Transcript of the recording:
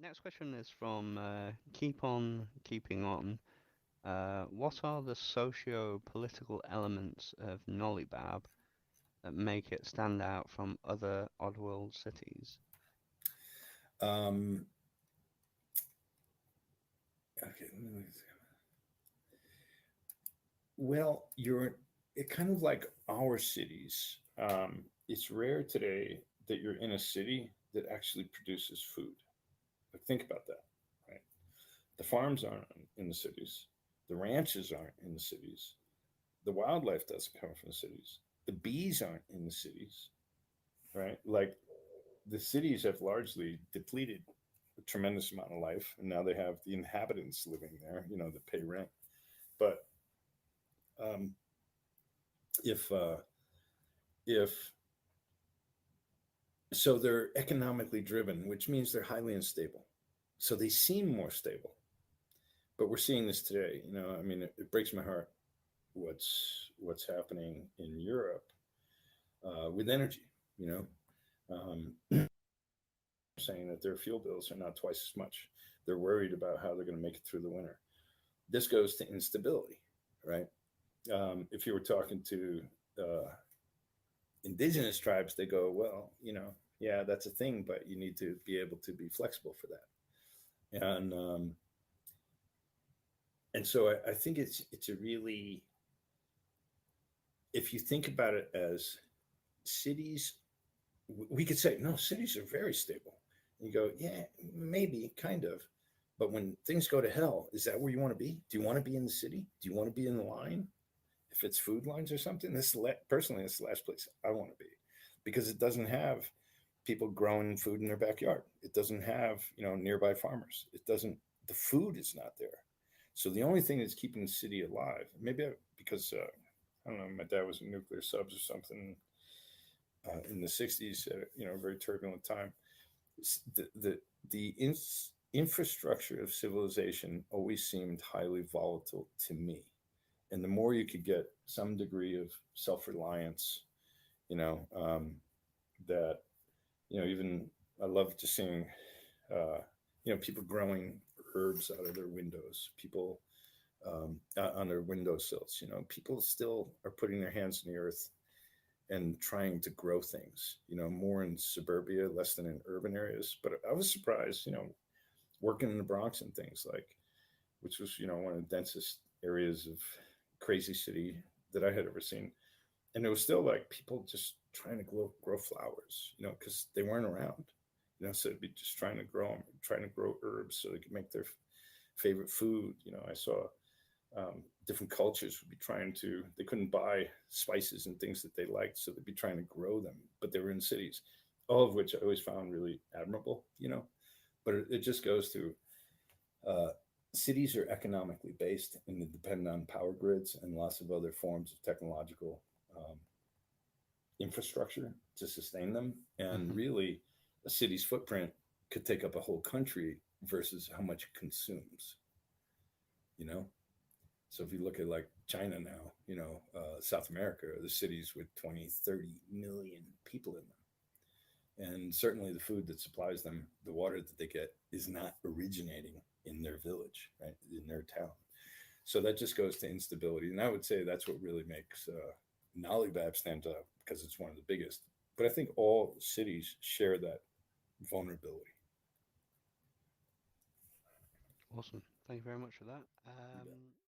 Next question is from Keep On Keeping On. What are the socio-political elements of Nolybab that make it stand out from other Oddworld cities? Um, okay. Well, you're it kind of like our cities. It's rare today that you're in a city that actually produces food. Like, think about that, right? The farms aren't in the cities. The ranches aren't in the cities. The wildlife doesn't come from the cities. The bees aren't in the cities, right? Like, the cities have largely depleted a tremendous amount of life, and now they have the inhabitants living there, that pay rent. But um, if uh, if so, they're economically driven, which means they're highly unstable. So they seem more stable, but we're seeing this today. I mean, it breaks my heart what's happening in Europe with energy. You know, saying that their fuel bills are now twice as much. They're worried about how they're going to make it through the winter. This goes to instability, right? If you were talking to uh, indigenous tribes, they go, well, yeah, that's a thing, but you need to be able to be flexible for that. And so I think it's a really, if you think about it as cities, we could say no, cities are very stable. And you go, yeah, maybe, kind of. But when things go to hell, is that where you want to be? Do you want to be in the city? Do you want to be in the line? If it's food lines or something, personally, this is the last place I want to be, because it doesn't have people growing food in their backyard. It doesn't have nearby farmers. It doesn't. The food is not there. So the only thing that's keeping the city alive, because I don't know, my dad was in nuclear subs or something in the '60s. A very turbulent time. The infrastructure of civilization always seemed highly volatile to me, and the more you could get some degree of self-reliance, you know um, that even I love just seeing uh, people growing herbs out of their windows, people on their windowsills. People still are putting their hands in the earth and trying to grow things, more in suburbia, less than in urban areas. But I was surprised, working in the Bronx and things like, which was, one of the densest areas of crazy city that I had ever seen. And it was still like people just trying to grow flowers, because they weren't around, so it'd be just trying to grow them, trying to grow herbs so they could make their favorite food. I saw different cultures would be they couldn't buy spices and things that they liked, so they'd be trying to grow them, but they were in cities, all of which I always found really admirable. But it just goes to uh, cities are economically based and they depend on power grids and lots of other forms of technological um, infrastructure to sustain them. And Hmm. really, a city's footprint could take up a whole country versus how much it consumes, you know? So if you look at like China now, South America, the cities with 20, 30 million people in them. And certainly the food that supplies them, the water that they get, is not originating in their village, right? In their town. So that just goes to instability. And I would say that's what really makes Nolybab stand out, because it's one of the biggest. But I think all cities share that vulnerability. Awesome. Thank you very much for that. You bet.